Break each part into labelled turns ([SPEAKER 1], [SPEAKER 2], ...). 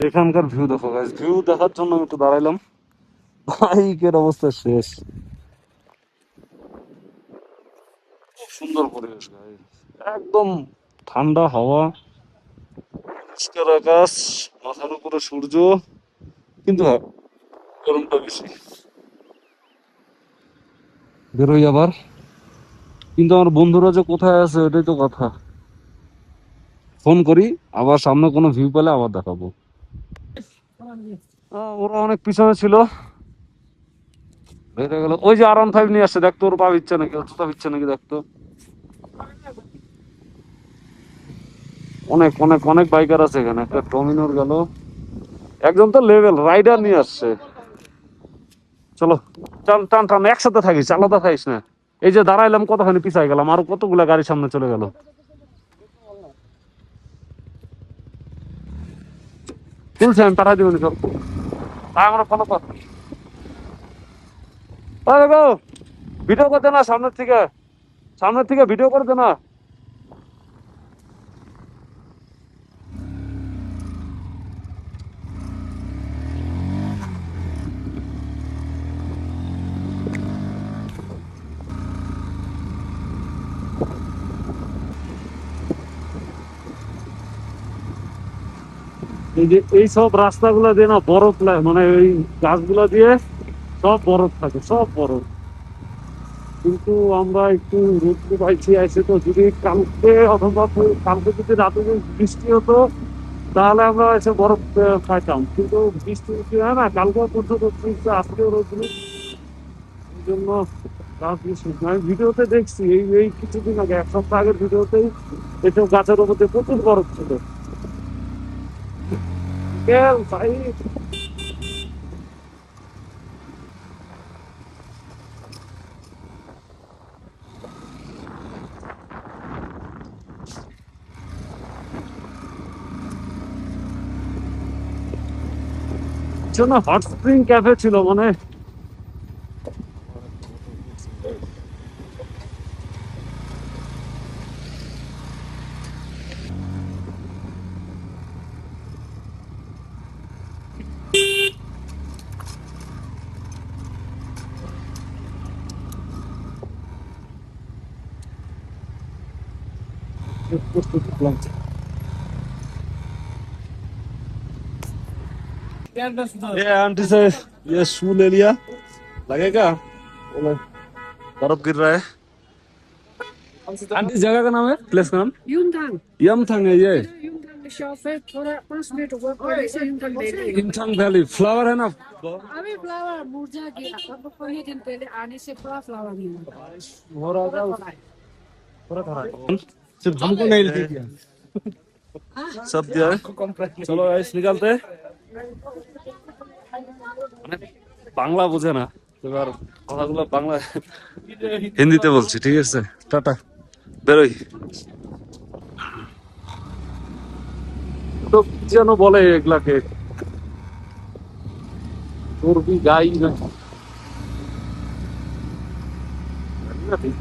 [SPEAKER 1] এখানকার ভিউ দেখো guys, view দেখার জন্য আমি একটু দাঁড়াইলাম। বাইকের অবস্থা শেষ। খুব সুন্দর পরিবেশ গাইস, একদম ঠান্ডা হাওয়া, পরিষ্কার আকাশ, মাথার উপরে সূর্য, কিন্তু হ্যাঁ গরমটা বেশি। বেরোই আবার, কিন্তু আমার বন্ধুরা যে কোথায় আছে ওটাই তো কথা। ফোন করি, আবার সামনে কোনো ভিউ পেলে আবার দেখাবো। ওরা অনেক পিছনে ছিল, বেড়ে গেল। ওই যে R15 নিয়ে আসছে, দেখতো ওর পা ইচ্ছে নাকি, ওর জুতা ইচ্ছে নাকি দেখতো। অনেক অনেক অনেক বাইকার আছে এখানে, একটা ডমিনোর গেল, একজন তো লেভেল রাইডার নিয়ে আসছে। চলো, টান টান টান, একসাথে থাকিস, আলাদা থাকিস না। এই যে দাঁড়াইলাম, কতখানি পিছাই গেলাম, আরো কতগুলা গাড়ি সামনে চলে গেল। তুলছি আমি, পাঠাই দিবনি সব। আমরা ফলো কর, ভিডিও করতে না, সামনের থেকে, সামনের থেকে ভিডিও করতে না। এই যে এই সব রাস্তাগুলো দিয়ে না বরফ মানে এই গাছগুলা দিয়ে সব বরফ থাকে, সব বরফ। কিন্তু আমরা একটু রোদ্রু পাইছি আইসে, তো যদি কালকে অথবা কালকে যদি রাতে যদি বৃষ্টি হতো তাহলে আমরা এসে বরফ খাইতাম, কিন্তু বৃষ্টি বৃষ্টি হয় না, কালকে পর্যন্ত রোদ্রু, আজকেও রোদ্রু। এই জন্য গাছ বেশি। আমি ভিডিওতে দেখছি, এই এই কিছুদিন আগে, এক সপ্তাহ আগের ভিডিওতেই এসব গাছের মধ্যে প্রচুর বরফ ছিল। ভাই, না হট স্প্রিং ক্যাফে ছিল মানে। ये आंटी से ये शू ले लिया, लगेगा? बोले बर्फ गिर रहा है। आंटी जगह का नाम है, प्लेस का नाम?
[SPEAKER 2] Yunthang.
[SPEAKER 1] यमथंग है ये।
[SPEAKER 2] Yunthang the shop है, थोड़ा 5 मिनट वर्क करने से Yunthang valley.
[SPEAKER 1] Yumthang valley flower है ना?
[SPEAKER 2] अभी फ्लावर मुरझा गया, अब कोई दिन पहले आने से पूरा फ्लावर मिला।
[SPEAKER 1] हो रहा था, पूरा था। सिर्फ हमको नहीं दिया, सब दिया है। चलो गाइस निकलते हैं। মানে বাংলা বোঝে না, এবার কথাগুলো বাংলা হিন্দিতে বলছি, ঠিক আছে? টাটা, বেরোই। তো কি যেন বলে এগুলাকে, চর্বি গাই না, জানি না ঠিক।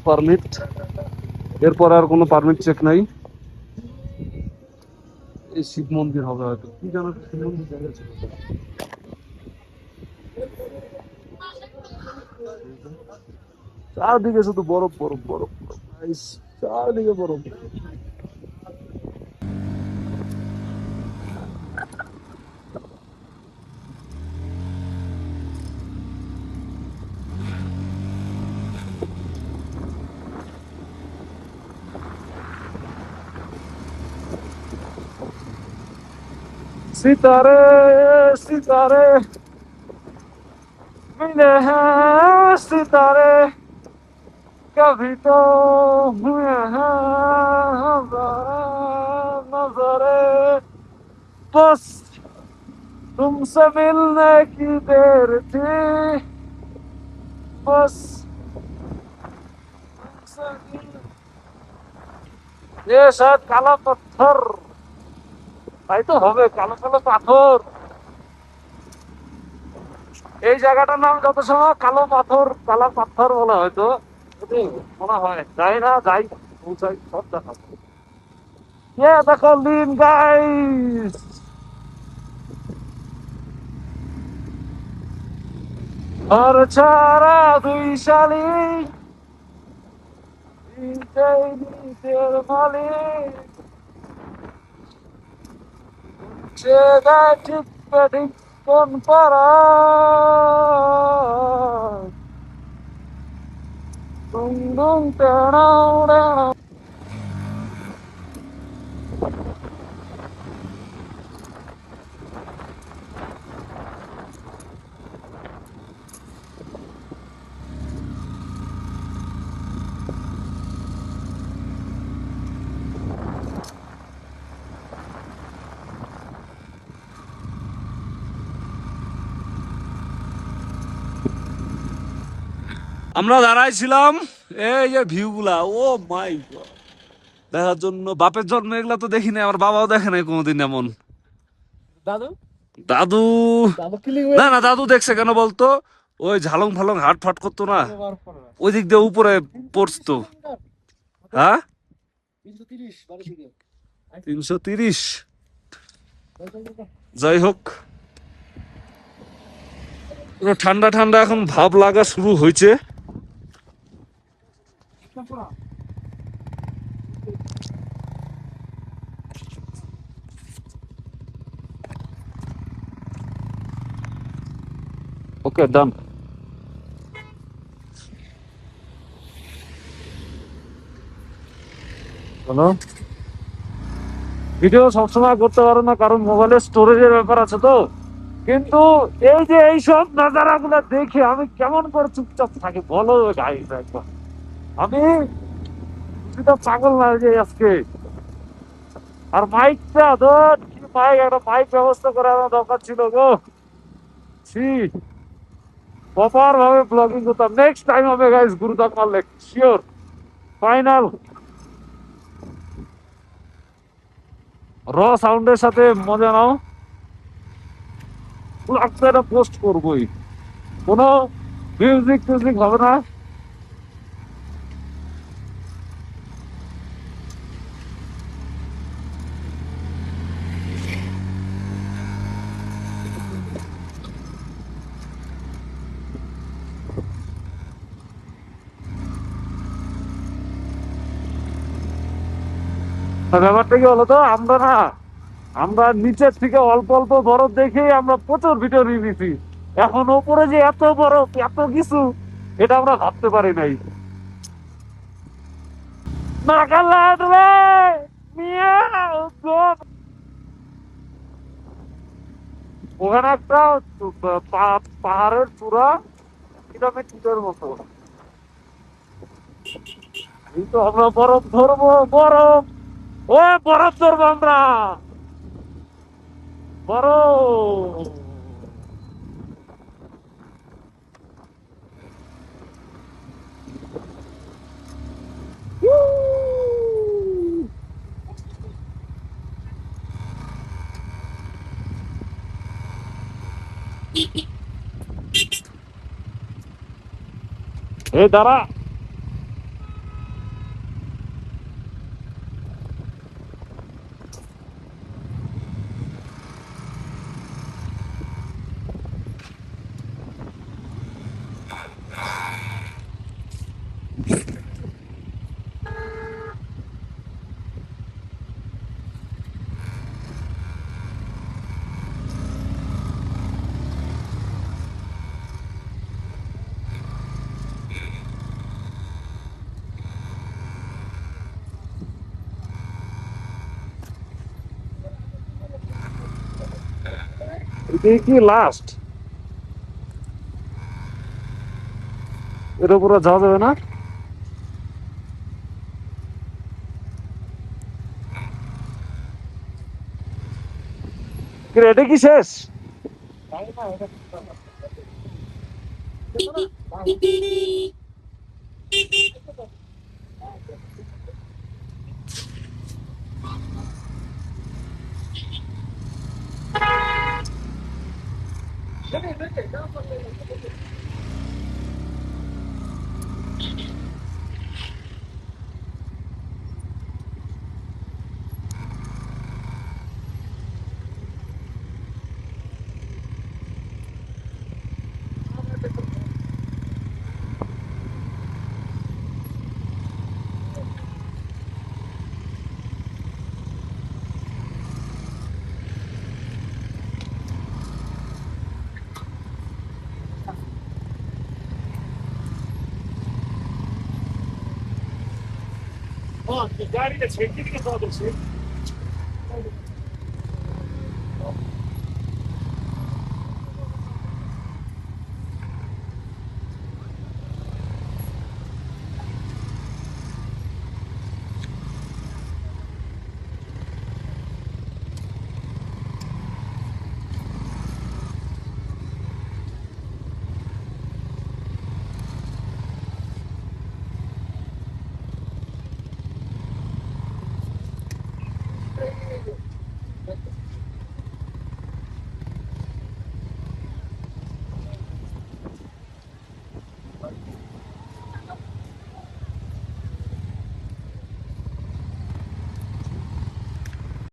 [SPEAKER 1] পারমিট, এরপর আর কোনো পারমিট চেক নাই। এই শিব মন্দির হবে হয়তো, কি জানো, শিব মন্দির জায়গা ছিল। চারদিকে শুধু বরফ বরফ বরফ বরফ, Guys, চারদিকে বরফ। सितारे सितारे मिले हैं सितारे, कभी तो हुए हैं हजारे नजरे, बस तुमसे मिलने की देर थी, बस এ সব কালো পাথর, তাই তো হবে, কালো কালো পাথর। এই জায়গাটার নাম যত সময় কালো পাথর, কালো পাথর বলা হয়তো, মনে হয় যাই না যাই, পৌঁছাই সব দেখা। দেখো লিন গাইস, আর ছাড়া দুই শালিক, নিজেই নিজের মালিক, সে গায়ে ঠিক ঠিক কোন পাড়া, ডুং ডুং টাড়াও টাড়াও। আমরা দাঁড়াইছিলাম এই যে ভিউ গুলা, ও মাই গড, দেখার জন্য। বাপের জন্ম এগুলা তো দেখিনি, আমার বাবাও দেখে নাই কোনোদিন এমন।
[SPEAKER 2] দাদু
[SPEAKER 1] দাদু,
[SPEAKER 2] দাদু কিলিং
[SPEAKER 1] না না, দাদু দেখছে কেন বলতো, ওই ঝালং ফালং হাট ফাট করতো না, ওই দিক দিয়ে উপরে পড়তো। হ্যাঁ,
[SPEAKER 2] 330 বাড়ি থেকে
[SPEAKER 1] 330। যাই হোক, পুরো ঠান্ডা ঠান্ডা এখন ভাব লাগা শুরু হয়েছে। ওকে, ডান। হ্যালো, ভিডিও সবসময় করতে পারো না, কারণ মোবাইলের স্টোরেজের ব্যাপার আছে তো। কিন্তু এই যে এইসব নাজারা গুলা দেখে আমি কেমন করে চুপচাপ থাকি বলো গাইস একবার। আমি কিছুটা পাগল না যে আজকে। আর মাইকটা ধর, কি মাইক, একটা মাইক ব্যবস্থা করে আমার দরকার ছিল গো। ছি, প্রপার ভাবে ব্লগিং করতাম। নেক্সট টাইম হবে গাইস, গুরুদাস মারলে শিওর, ফাইনাল র সাউন্ডের সাথে মজা নাও। একটা পোস্ট করবোই, কোনো মিউজিক টিউজিক হবে না। তা ব্যাপারটা কি বলতো, আমরা নিচের থেকে অল্প অল্প বরফ দেখেই আমরা প্রচুর ভিডিও নিয়ে নিছি। এখন ওপরে যে এত বরফ, এত কিছু, এটা আমরা ভাবতে পারি নাই। নাগাল্যান্ড রে, মিয়াও, গড। ওখানে একটা পাহাড়ের চূড়া, পিরামিডের মতো। এই তো আমরা বরফ ধরবো, বরফ, ও বরফ ধরবো আমরা, বরফ। এ দাঁড়া, এটাই কি লাস্ট? এর উপরে যাওয়া যাবে না? এটা কি শেষ? गाडीले छेकिदिएको छ